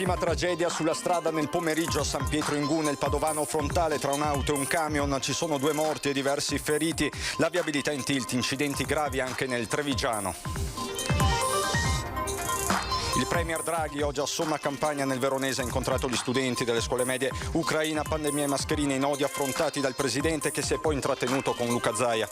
Ennesima tragedia sulla strada nel pomeriggio a San Pietro in Gu, nel Padovano frontale tra un'auto e un camion. Ci sono 2 morti e diversi feriti. La viabilità in tilt, incidenti gravi anche nel Trevigiano. Il premier Draghi oggi a Somma Campagna nel Veronese ha incontrato gli studenti delle scuole medie. Ucraina, pandemia e mascherine, i nodi affrontati dal presidente che si è poi intrattenuto con Luca Zaia.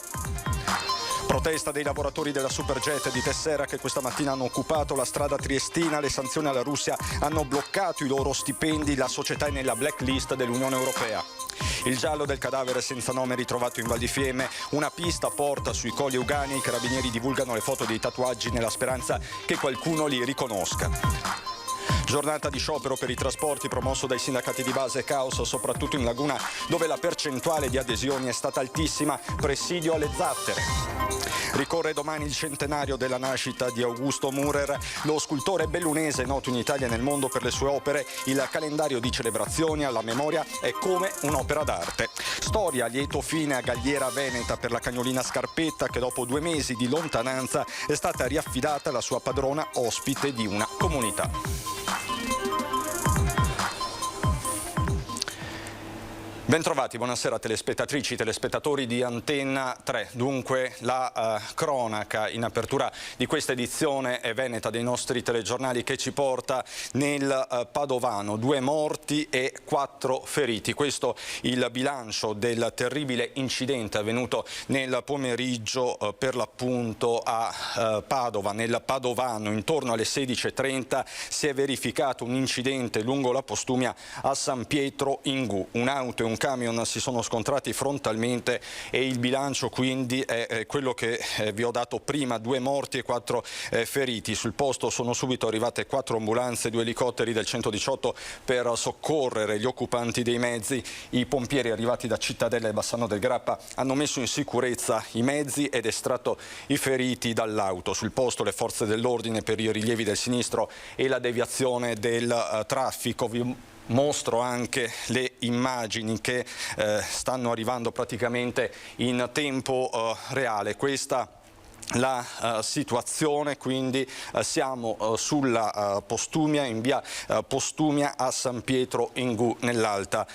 Protesta dei lavoratori della Superjet di Tessera che questa mattina hanno occupato la strada triestina. Le sanzioni alla Russia hanno bloccato i loro stipendi. La società è nella blacklist dell'Unione Europea. Il giallo del cadavere senza nome ritrovato in Val di Fiemme. Una pista porta sui Colli Euganei. I carabinieri divulgano le foto dei tatuaggi nella speranza che qualcuno li riconosca. Giornata di sciopero per i trasporti promosso dai sindacati di base. Caos soprattutto in Laguna, dove la percentuale di adesioni è stata altissima. Presidio alle zattere. Ricorre domani il centenario della nascita di Augusto Mürer, lo scultore bellunese noto in Italia e nel mondo per le sue opere. Il calendario di celebrazioni alla memoria è come un'opera d'arte. Storia a lieto fine a Galliera Veneta per la cagnolina Scarpetta, che dopo 2 mesi di lontananza è stata riaffidata alla sua padrona, ospite di una comunità. Bentrovati, buonasera telespettatrici, telespettatori di Antenna 3. Dunque la cronaca in apertura di questa edizione è veneta dei nostri telegiornali che ci porta nel Padovano. 2 morti e 4 feriti. Questo il bilancio del terribile incidente avvenuto nel pomeriggio per l'appunto a Padova, nel Padovano. Intorno alle 16:30 si è verificato un incidente lungo la Postumia a San Pietro in Gu. Un'auto e un camion si sono scontrati frontalmente e il bilancio quindi è quello che vi ho dato prima: 2 morti e 4 feriti. Sul posto sono subito arrivate 4 ambulanze, 2 elicotteri del 118 per soccorrere gli occupanti dei mezzi. I pompieri arrivati da Cittadella e Bassano del Grappa hanno messo in sicurezza i mezzi ed estratto i feriti dall'auto. Sul posto le forze dell'ordine per i rilievi del sinistro e la deviazione del traffico. Vi mostro anche le immagini che stanno arrivando praticamente in tempo reale. Questa la situazione, quindi siamo sulla Postumia, in via Postumia a San Pietro in Gu, nell'Alta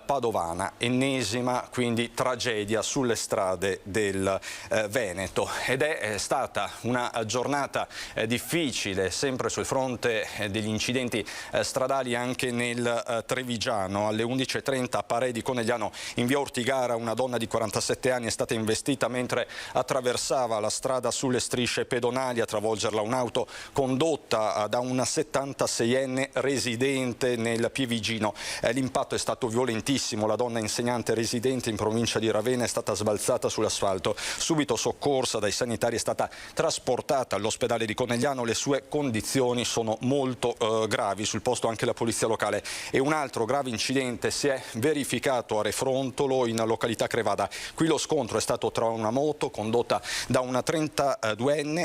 Padovana. Ennesima quindi tragedia sulle strade del Veneto, ed è stata una giornata difficile sempre sul fronte degli incidenti stradali anche nel Trevigiano. Alle 11:30 a Parè di Conegliano in via Ortigara una donna di 47 anni è stata investita mentre attraversava la strada sulle strisce pedonali. A travolgerla un'auto condotta da una 76enne residente nel Pievigino. L'impatto è stato violentissimo. La donna insegnante residente in provincia di Ravenna è stata sbalzata sull'asfalto. Subito soccorsa dai sanitari è stata trasportata all'ospedale di Conegliano. Le sue condizioni sono molto gravi. Sul posto anche la polizia locale. E un altro grave incidente si è verificato a Refrontolo in località Crevada. Qui lo scontro è stato tra una moto condotta da una 32enne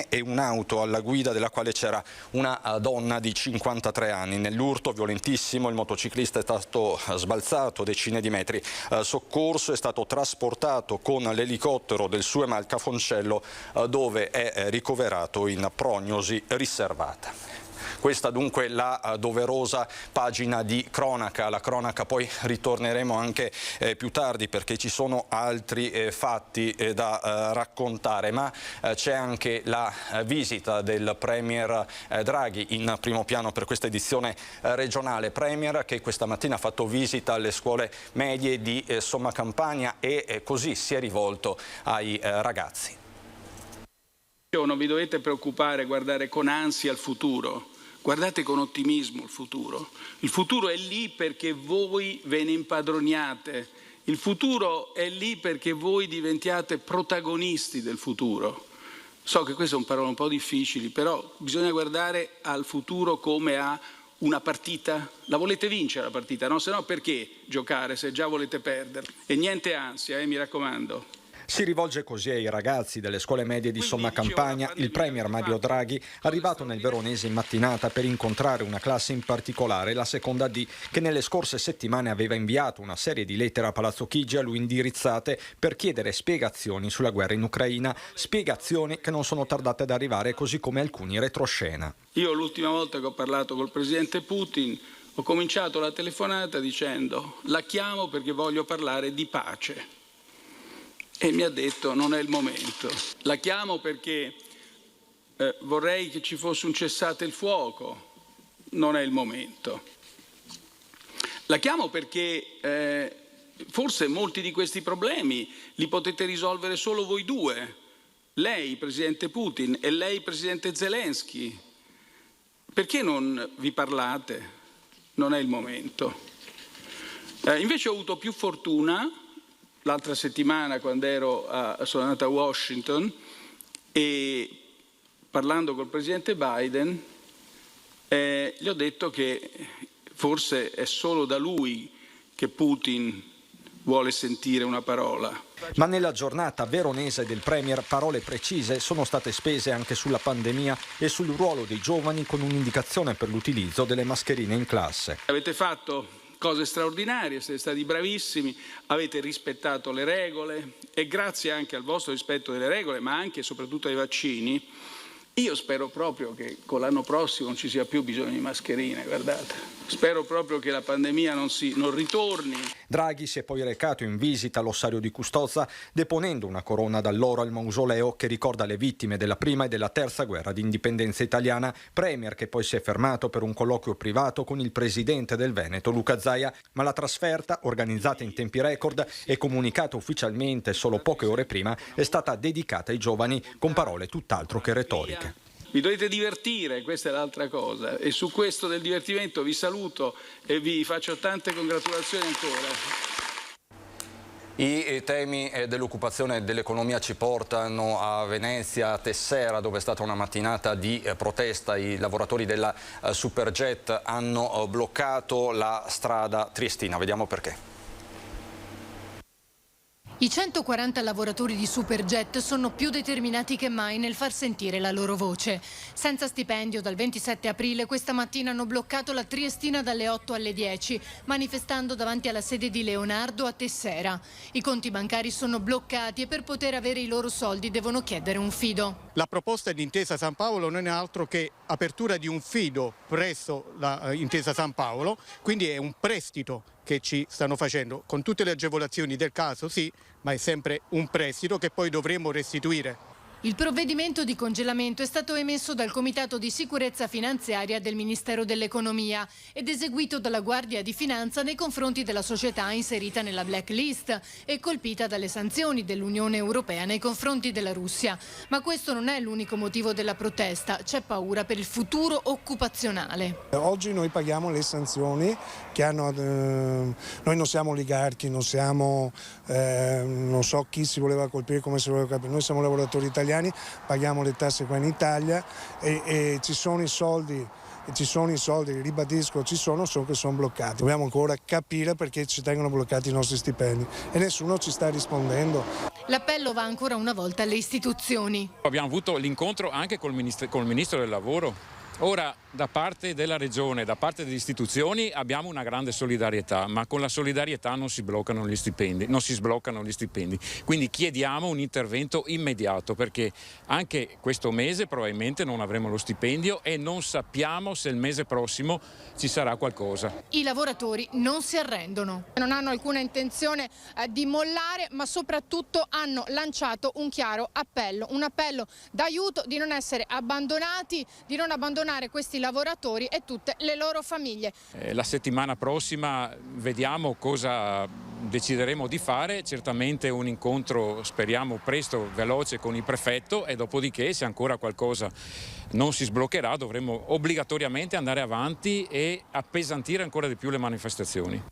e un'auto alla guida della quale c'era una donna di 53 anni. Nell'urto violentissimo il motociclista è stato sbalzato decine di metri. Soccorso, è stato trasportato con l'elicottero del SUEM al Cafoncello dove è ricoverato in prognosi riservata. Questa dunque la doverosa pagina di cronaca. La cronaca poi ritorneremo anche più tardi perché ci sono altri fatti da raccontare, ma c'è anche la visita del premier Draghi in primo piano per questa edizione regionale. Premier che questa mattina ha fatto visita alle scuole medie di Somma Campagna e così si è rivolto ai ragazzi. Non vi dovete preoccupare, guardare con ansia al futuro. Guardate con ottimismo il futuro. Il futuro è lì perché voi ve ne impadroniate. Il futuro è lì perché voi diventiate protagonisti del futuro. So che queste sono parole un po' difficili, però bisogna guardare al futuro come a una partita. La volete vincere la partita, no? Se no perché giocare se già volete perderla? E niente ansia, mi raccomando. Si rivolge così ai ragazzi delle scuole medie di Somma Campagna il premier Mario Draghi, arrivato nel Veronese in mattinata per incontrare una classe in particolare, la seconda D, che nelle scorse settimane aveva inviato una serie di lettere a Palazzo Chigi a lui indirizzate per chiedere spiegazioni sulla guerra in Ucraina, spiegazioni che non sono tardate ad arrivare, così come alcuni retroscena. Io l'ultima volta che ho parlato col presidente Putin Ho cominciato la telefonata dicendo: la chiamo perché voglio parlare di pace. E mi ha detto: non è il momento. La chiamo perché vorrei che ci fosse un cessate il fuoco. Non è il momento. La chiamo perché forse molti di questi problemi li potete risolvere solo voi due. Lei, Presidente Putin, e lei, Presidente Zelensky. Perché non vi parlate? Non è il momento. Invece ho avuto più fortuna l'altra settimana quando sono andato a Washington e parlando col Presidente Biden gli ho detto che forse è solo da lui che Putin vuole sentire una parola. Ma nella giornata veronese del Premier parole precise sono state spese anche sulla pandemia e sul ruolo dei giovani, con un'indicazione per l'utilizzo delle mascherine in classe. Avete fatto cose straordinarie, siete stati bravissimi, avete rispettato le regole e grazie anche al vostro rispetto delle regole, ma anche e soprattutto ai vaccini, io spero proprio che con l'anno prossimo non ci sia più bisogno di mascherine, guardate. Spero proprio che la pandemia non ritorni. Draghi si è poi recato in visita all'ossario di Custozza, deponendo una corona d'alloro al mausoleo che ricorda le vittime della prima e della terza guerra di indipendenza italiana. Premier che poi si è fermato per un colloquio privato con il presidente del Veneto, Luca Zaia, ma la trasferta, organizzata in tempi record e comunicata ufficialmente solo poche ore prima, è stata dedicata ai giovani con parole tutt'altro che retoriche. Vi dovete divertire, questa è l'altra cosa, e su questo del divertimento vi saluto e vi faccio tante congratulazioni ancora. I temi dell'occupazione e dell'economia ci portano a Venezia, a Tessera, dove è stata una mattinata di protesta. I lavoratori della Superjet hanno bloccato la strada triestina. Vediamo perché. I 140 lavoratori di Superjet sono più determinati che mai nel far sentire la loro voce. Senza stipendio dal 27 aprile questa mattina hanno bloccato la Triestina dalle 8 alle 10, manifestando davanti alla sede di Leonardo a Tessera. I conti bancari sono bloccati e per poter avere i loro soldi devono chiedere un fido. La proposta di Intesa San Paolo non è altro che apertura di un fido presso la Intesa San Paolo, quindi è un prestito che ci stanno facendo, con tutte le agevolazioni del caso sì, ma è sempre un prestito che poi dovremo restituire. Il provvedimento di congelamento è stato emesso dal Comitato di Sicurezza Finanziaria del Ministero dell'Economia ed eseguito dalla Guardia di Finanza nei confronti della società inserita nella blacklist e colpita dalle sanzioni dell'Unione Europea nei confronti della Russia. Ma questo non è l'unico motivo della protesta, c'è paura per il futuro occupazionale. Oggi noi paghiamo le sanzioni che hanno, noi non siamo oligarchi, non siamo, non so chi si voleva colpire, come si voleva colpire, noi siamo lavoratori italiani. Paghiamo le tasse qua in Italia e ci sono i soldi, ribadisco, ci sono, solo che sono bloccati. Dobbiamo ancora capire perché ci tengono bloccati i nostri stipendi e nessuno ci sta rispondendo. L'appello va ancora una volta alle istituzioni. Abbiamo avuto l'incontro anche col Ministro del Lavoro. Ora, da parte della Regione, da parte delle istituzioni abbiamo una grande solidarietà, ma con la solidarietà non si sbloccano gli stipendi. Quindi chiediamo un intervento immediato, perché anche questo mese probabilmente non avremo lo stipendio e non sappiamo se il mese prossimo ci sarà qualcosa. I lavoratori non si arrendono. Non hanno alcuna intenzione di mollare, ma soprattutto hanno lanciato un chiaro appello, un appello d'aiuto, di non essere abbandonati, di non abbandonare questi lavoratori e tutte le loro famiglie. La settimana prossima vediamo cosa decideremo di fare, certamente un incontro speriamo presto, veloce con il prefetto, e dopodiché se ancora qualcosa non si sbloccherà dovremo obbligatoriamente andare avanti e appesantire ancora di più le manifestazioni.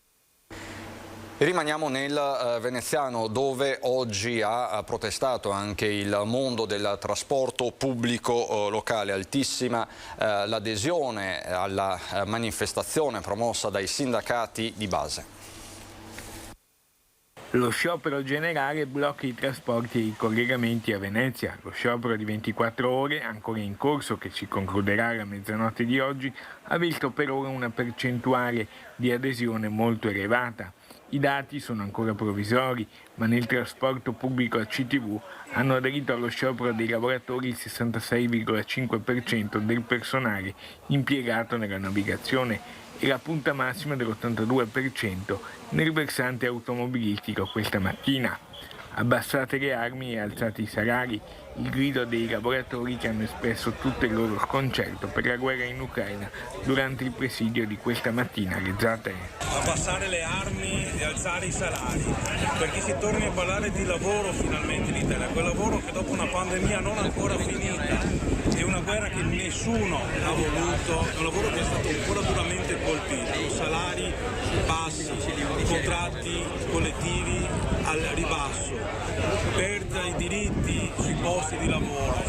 Rimaniamo nel veneziano, dove oggi ha protestato anche il mondo del trasporto pubblico locale. Altissima l'adesione alla manifestazione promossa dai sindacati di base. Lo sciopero generale blocca i trasporti e i collegamenti a Venezia. Lo sciopero di 24 ore, ancora in corso, che si concluderà alla mezzanotte di oggi, ha visto per ora una percentuale di adesione molto elevata. I dati sono ancora provvisori, ma nel trasporto pubblico a CTV hanno aderito allo sciopero dei lavoratori il 66,5% del personale impiegato nella navigazione e la punta massima dell'82% nel versante automobilistico questa mattina. Abbassate le armi e alzate i salari, il grido dei lavoratori che hanno espresso tutto il loro sconcerto per la guerra in Ucraina durante il presidio di questa mattina alle Zattere. Abbassare le armi e alzare i salari, perché si torni a parlare di lavoro finalmente in Italia, quel lavoro che dopo una pandemia non ancora finita, è una guerra che nessuno ha voluto, è un lavoro che è stato ancora duramente colpito, salari bassi, contratti collettivi al ribasso, perdita di diritti sui posti di lavoro,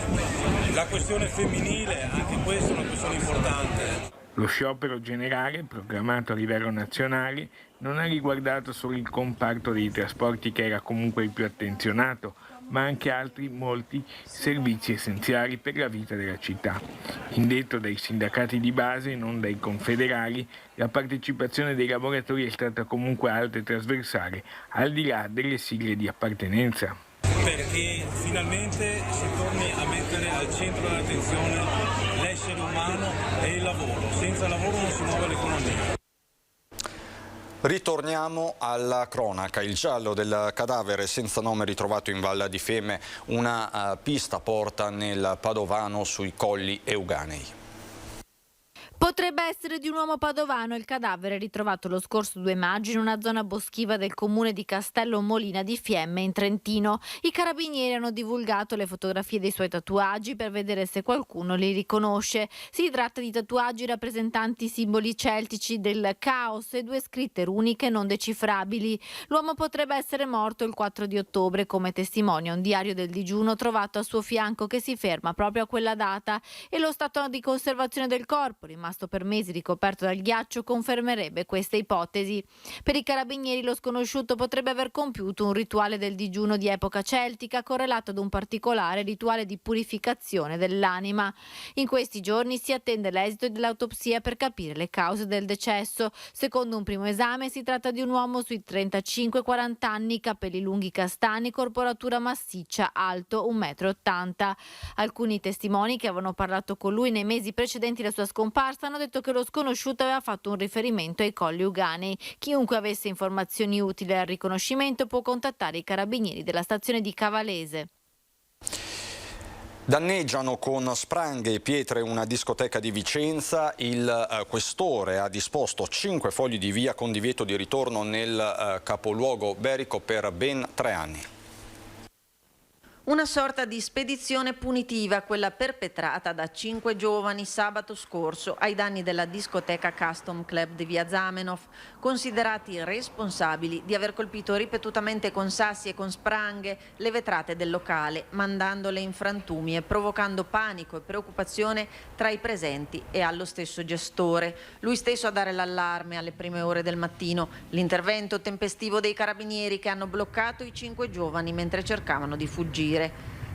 la questione femminile, anche questa è una questione importante. Lo sciopero generale, programmato a livello nazionale, non ha riguardato solo il comparto dei trasporti che era comunque il più attenzionato, ma anche altri molti servizi essenziali per la vita della città. Indetto dai sindacati di base, non dai confederali, la partecipazione dei lavoratori è stata comunque alta e trasversale, al di là delle sigle di appartenenza. Perché finalmente si torni a mettere al centro dell'attenzione l'essere umano e il lavoro. Senza lavoro non si muove l'economia. Ritorniamo alla cronaca. Il giallo del cadavere senza nome ritrovato in Val di Fiemme, una pista porta nel Padovano sui Colli Euganei. Potrebbe essere di un uomo padovano il cadavere ritrovato lo scorso 2 maggio in una zona boschiva del comune di Castello Molina di Fiemme in Trentino. I carabinieri hanno divulgato le fotografie dei suoi tatuaggi per vedere se qualcuno li riconosce. Si tratta di tatuaggi rappresentanti simboli celtici del caos e 2 scritte runiche non decifrabili. L'uomo potrebbe essere morto il 4 di ottobre, come testimonia un diario del digiuno trovato a suo fianco che si ferma proprio a quella data, e lo stato di conservazione del corpo, rimasto per mesi ricoperto dal ghiaccio, confermerebbe questa ipotesi. Per i carabinieri lo sconosciuto potrebbe aver compiuto un rituale del digiuno di epoca celtica correlato ad un particolare rituale di purificazione dell'anima. In questi giorni si attende l'esito dell'autopsia per capire le cause del decesso. Secondo un primo esame si tratta di un uomo sui 35-40 anni, capelli lunghi castani, corporatura massiccia, alto 1,80 m. Alcuni testimoni che avevano parlato con lui nei mesi precedenti la sua scomparsa hanno detto che lo sconosciuto aveva fatto un riferimento ai Colli Euganei. Chiunque avesse informazioni utili al riconoscimento può contattare i carabinieri della stazione di Cavalese. Danneggiano con spranghe e pietre una discoteca di Vicenza. Il questore ha disposto 5 fogli di via con divieto di ritorno nel capoluogo berico per ben 3 anni. Una sorta di spedizione punitiva, quella perpetrata da 5 giovani sabato scorso ai danni della discoteca Custom Club di via Zamenhof, considerati responsabili di aver colpito ripetutamente con sassi e con spranghe le vetrate del locale, mandandole in frantumi e provocando panico e preoccupazione tra i presenti e allo stesso gestore. Lui stesso a dare l'allarme alle prime ore del mattino. L'intervento tempestivo dei carabinieri che hanno bloccato i 5 giovani mentre cercavano di fuggire.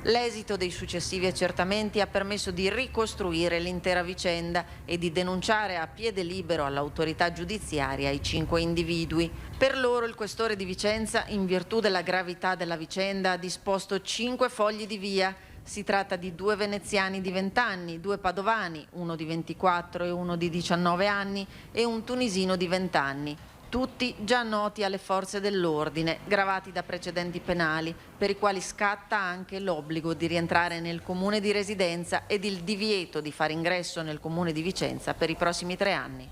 L'esito dei successivi accertamenti ha permesso di ricostruire l'intera vicenda e di denunciare a piede libero all'autorità giudiziaria i 5 individui. Per loro il questore di Vicenza, in virtù della gravità della vicenda, ha disposto 5 fogli di via. Si tratta di 2 veneziani di 20 anni, 2 padovani, uno di 24 e uno di 19 anni e un tunisino di 20 anni. Tutti già noti alle forze dell'ordine, gravati da precedenti penali, per i quali scatta anche l'obbligo di rientrare nel comune di residenza ed il divieto di fare ingresso nel comune di Vicenza per i prossimi 3 anni.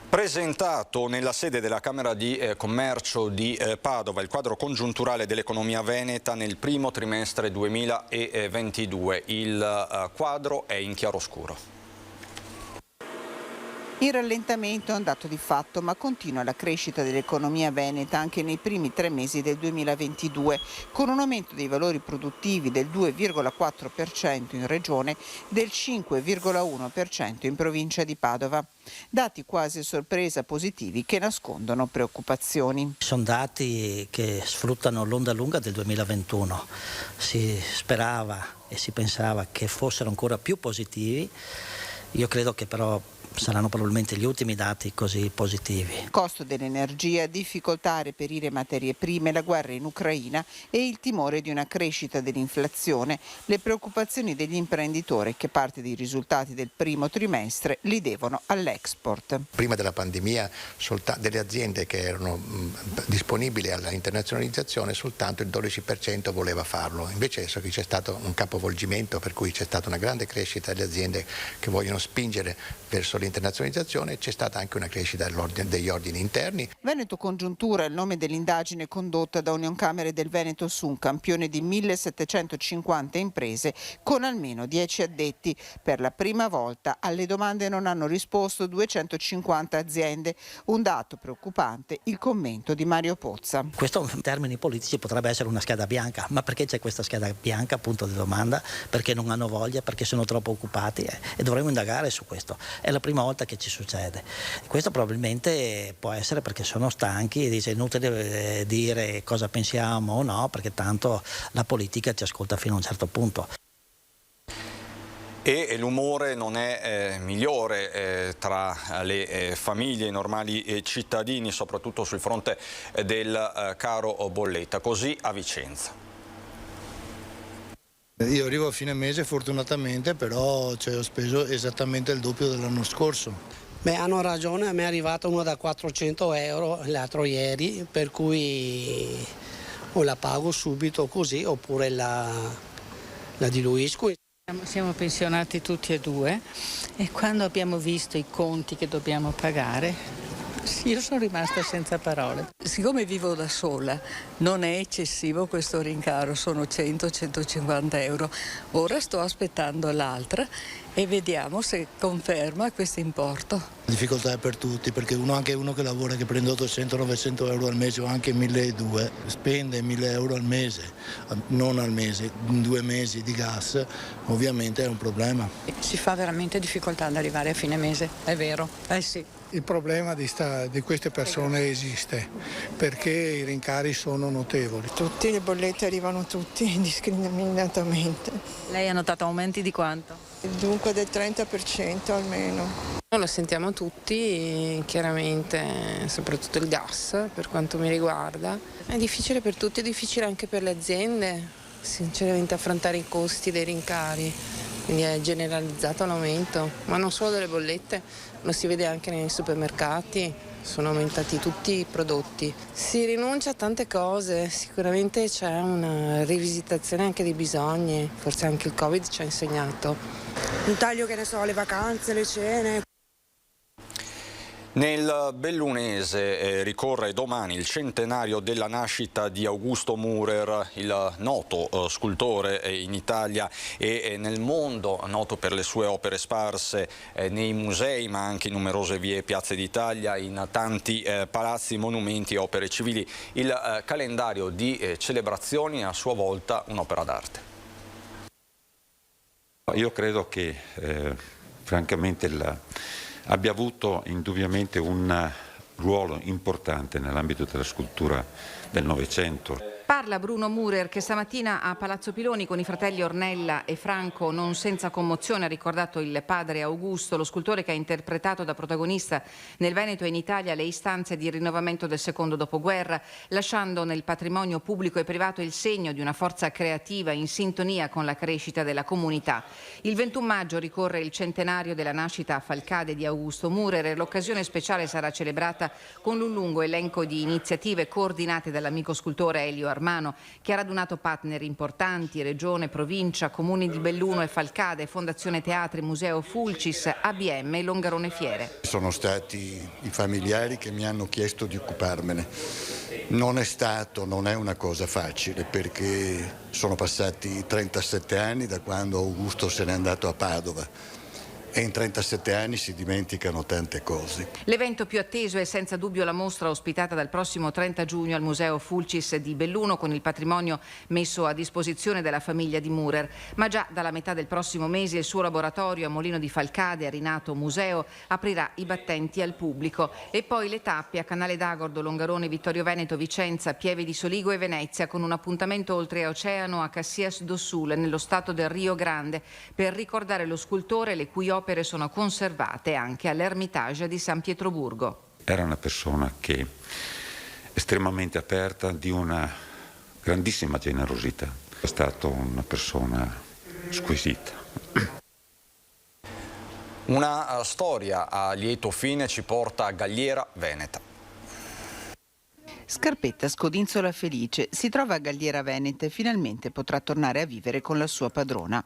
Presentato nella sede della Camera di Commercio di Padova il quadro congiunturale dell'economia veneta nel primo trimestre 2022. Il quadro è in chiaroscuro. Il rallentamento è un dato di fatto, ma continua la crescita dell'economia veneta anche nei primi 3 mesi del 2022, con un aumento dei valori produttivi del 2,4% in regione, del 5,1% in provincia di Padova. Dati quasi a sorpresa positivi che nascondono preoccupazioni. Sono dati che sfruttano l'onda lunga del 2021. Si sperava e si pensava che fossero ancora più positivi. Io credo che però saranno probabilmente gli ultimi dati così positivi. Costo dell'energia, difficoltà a reperire materie prime, la guerra in Ucraina e il timore di una crescita dell'inflazione, le preoccupazioni degli imprenditori che parte dei risultati del primo trimestre li devono all'export. Prima della pandemia delle aziende che erano disponibili alla internazionalizzazione soltanto il 12% voleva farlo, invece adesso che c'è stato un capovolgimento per cui c'è stata una grande crescita delle aziende che vogliono spingere verso l'internazionalizzazione, c'è stata anche una crescita degli ordini interni. Veneto Congiuntura è il nome dell'indagine condotta da Unioncamere del Veneto su un campione di 1750 imprese con almeno 10 addetti. Per la prima volta alle domande non hanno risposto 250 aziende, un dato preoccupante, il commento di Mario Pozza. Questo in termini politici potrebbe essere una scheda bianca, ma perché c'è questa scheda bianca, punto di domanda? Perché non hanno voglia, perché sono troppo occupati e dovremmo indagare su questo. È la prima volta che ci succede. Questo probabilmente può essere perché sono stanchi e dice è inutile dire cosa pensiamo o no, perché tanto la politica ci ascolta fino a un certo punto. E l'umore non è migliore tra le famiglie, i normali cittadini, soprattutto sul fronte del caro bolletta. Così a Vicenza. Io arrivo a fine mese fortunatamente, però ho speso esattamente il doppio dell'anno scorso. Beh, hanno ragione, a me è arrivato uno da 400 euro l'altro ieri, per cui o la pago subito così oppure la diluisco. Siamo pensionati tutti e due e quando abbiamo visto i conti che dobbiamo pagare, io sono rimasta senza parole. Siccome vivo da sola, non è eccessivo questo rincaro, sono 100-150 euro. Ora sto aspettando l'altra e vediamo se conferma questo importo. La difficoltà è per tutti, perché anche uno che lavora, che prende 800-900 euro al mese o anche 1.200, spende 1.000 euro al mese, non al mese, in 2 mesi di gas, ovviamente è un problema. Si fa veramente difficoltà ad arrivare a fine mese, è vero? Sì. Il problema di queste persone esiste perché i rincari sono notevoli. Tutte le bollette arrivano tutti indiscriminatamente. Lei ha notato aumenti di quanto? Dunque del 30% almeno. Lo sentiamo tutti, chiaramente, soprattutto il gas per quanto mi riguarda. È difficile per tutti, è difficile anche per le aziende, sinceramente, affrontare i costi dei rincari. Quindi è generalizzato l'aumento, ma non solo delle bollette, lo si vede anche nei supermercati, sono aumentati tutti i prodotti. Si rinuncia a tante cose, sicuramente c'è una rivisitazione anche dei bisogni, forse anche il Covid ci ha insegnato. Un taglio, che ne so, le vacanze, le cene. Nel Bellunese ricorre domani il centenario della nascita di Augusto Mürer, il noto scultore in Italia e nel mondo, noto per le sue opere sparse nei musei ma anche in numerose vie e piazze d'Italia, in tanti palazzi, monumenti e opere civili. Il calendario di celebrazioni è a sua volta un'opera d'arte. Io credo che francamente abbia avuto indubbiamente un ruolo importante nell'ambito della scultura del Novecento. Parla Bruno Mürer, che stamattina a Palazzo Piloni con i fratelli Ornella e Franco non senza commozione ha ricordato il padre Augusto, lo scultore che ha interpretato da protagonista nel Veneto e in Italia le istanze di rinnovamento del secondo dopoguerra, lasciando nel patrimonio pubblico e privato il segno di una forza creativa in sintonia con la crescita della comunità. Il 21 maggio ricorre il centenario della nascita a Falcade di Augusto Mürer e l'occasione speciale sarà celebrata con un lungo elenco di iniziative coordinate dall'amico scultore Elio Armano, che ha radunato partner importanti, Regione, Provincia, Comuni di Belluno e Falcade, Fondazione Teatri, Museo Fulcis, ABM e Longarone Fiere. Sono stati i familiari che mi hanno chiesto di occuparmene. Non è una cosa facile, perché sono passati 37 anni da quando Augusto se n'è andato a Padova. E in 37 anni si dimenticano tante cose. L'evento più atteso è senza dubbio la mostra ospitata dal prossimo 30 giugno al Museo Fulcis di Belluno, con il patrimonio messo a disposizione della famiglia di Mürer. Ma già dalla metà del prossimo mese il suo laboratorio a Molino di Falcade, rinato museo, aprirà i battenti al pubblico. E poi le tappe a Canale d'Agordo, Longarone, Vittorio Veneto, Vicenza, Pieve di Soligo e Venezia, con un appuntamento oltreoceano a Caxias do Sul, nello stato del Rio Grande, per ricordare lo scultore le cui opere opere sono conservate anche all'Ermitage di San Pietroburgo. Era una persona che estremamente aperta, di una grandissima generosità. È stata una persona squisita. Una storia a lieto fine ci porta a Galliera Veneta. Scarpetta scodinzola felice, si trova a Galliera Veneta e finalmente potrà tornare a vivere con la sua padrona.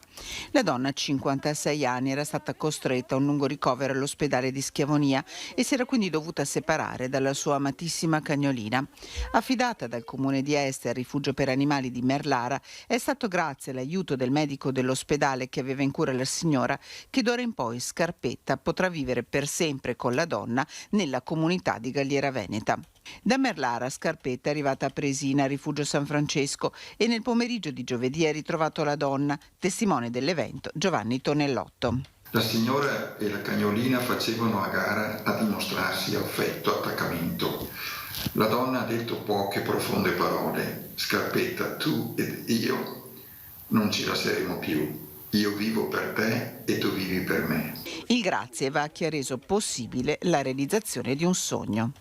La donna, 56 anni, era stata costretta a un lungo ricovero all'ospedale di Schiavonia e si era quindi dovuta separare dalla sua amatissima cagnolina. Affidata dal comune di Este al rifugio per animali di Merlara, è stato grazie all'aiuto del medico dell'ospedale che aveva in cura la signora che d'ora in poi Scarpetta potrà vivere per sempre con la donna nella comunità di Galliera Veneta. Da Merlara Scarpetta è arrivata a Presina, rifugio San Francesco, e nel pomeriggio di giovedì ha ritrovato la donna, testimone dell'evento Giovanni Tonellotto. La signora e la cagnolina facevano a gara a dimostrarsi affetto, attaccamento. La donna ha detto poche profonde parole. Scarpetta, tu ed io non ci lasceremo più. Io vivo per te e tu vivi per me. Il grazie va a chi ha reso possibile la realizzazione di un sogno.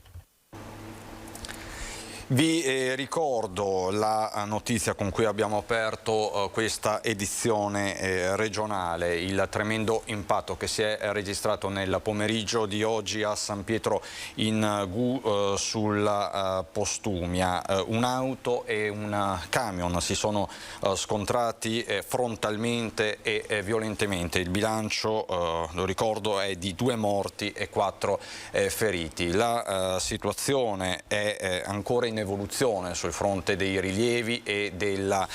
Vi ricordo la notizia con cui abbiamo aperto questa edizione regionale, il tremendo impatto che si è registrato nel pomeriggio di oggi a San Pietro in Gu sulla Postumia. Un'auto e un camion si sono scontrati frontalmente e violentemente. Il bilancio, lo ricordo, è di 2 morti e 4 feriti. La situazione è ancora in evoluzione sul fronte dei rilievi e della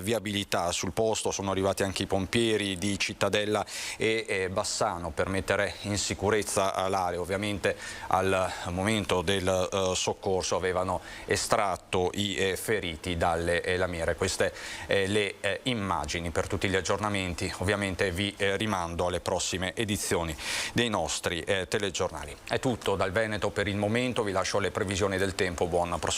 viabilità. Sul posto sono arrivati anche i pompieri di Cittadella e Bassano per mettere in sicurezza l'area. Ovviamente al momento del soccorso avevano estratto i feriti dalle lamiere. Queste le immagini. Per tutti gli aggiornamenti ovviamente vi rimando alle prossime edizioni dei nostri telegiornali. È tutto dal Veneto per il momento, vi lascio alle previsioni del tempo, buon proseguimento.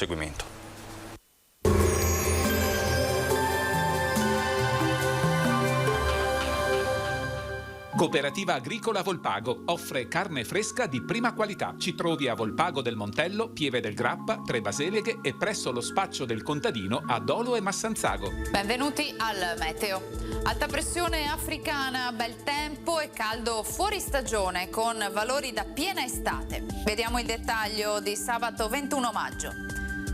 Cooperativa Agricola Volpago offre carne fresca di prima qualità. Ci trovi a Volpago del Montello, Pieve del Grappa, Tre Baseleghe e presso lo spaccio del contadino a Dolo e Massanzago. Benvenuti al meteo. Alta pressione africana, bel tempo e caldo fuori stagione con valori da piena estate. Vediamo il dettaglio di sabato 21 maggio.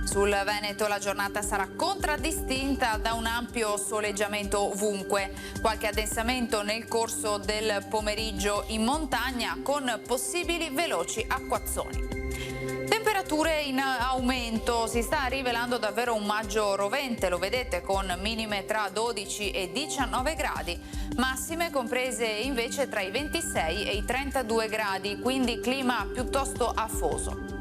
Sul Veneto la giornata sarà contraddistinta da un ampio soleggiamento ovunque, qualche addensamento nel corso del pomeriggio in montagna con possibili veloci acquazzoni. Temperature in aumento, si sta rivelando davvero un maggio rovente, lo vedete, con minime tra 12 e 19 gradi, massime comprese invece tra i 26 e i 32 gradi, quindi clima piuttosto afoso.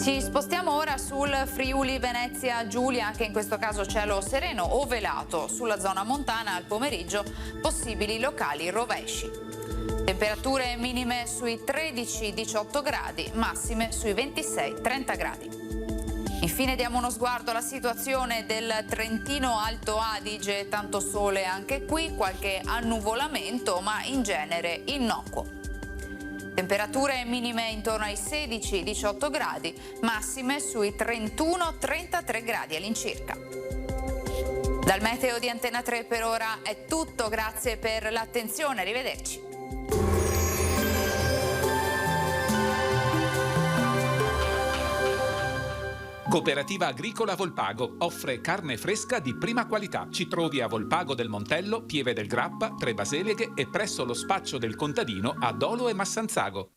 Ci spostiamo ora sul Friuli Venezia Giulia, anche in questo caso cielo sereno o velato. Sulla zona montana al pomeriggio possibili locali rovesci. Temperature minime sui 13-18 gradi, massime sui 26-30 gradi. Infine diamo uno sguardo alla situazione del Trentino Alto Adige, tanto sole anche qui, qualche annuvolamento ma in genere innocuo. Temperature minime intorno ai 16-18 gradi, massime sui 31-33 gradi all'incirca. Dal meteo di Antena 3 per ora è tutto, grazie per l'attenzione, arrivederci. Cooperativa Agricola Volpago offre carne fresca di prima qualità. Ci trovi a Volpago del Montello, Pieve del Grappa, Tre Baseleghe e presso lo spaccio del contadino a Dolo e Massanzago.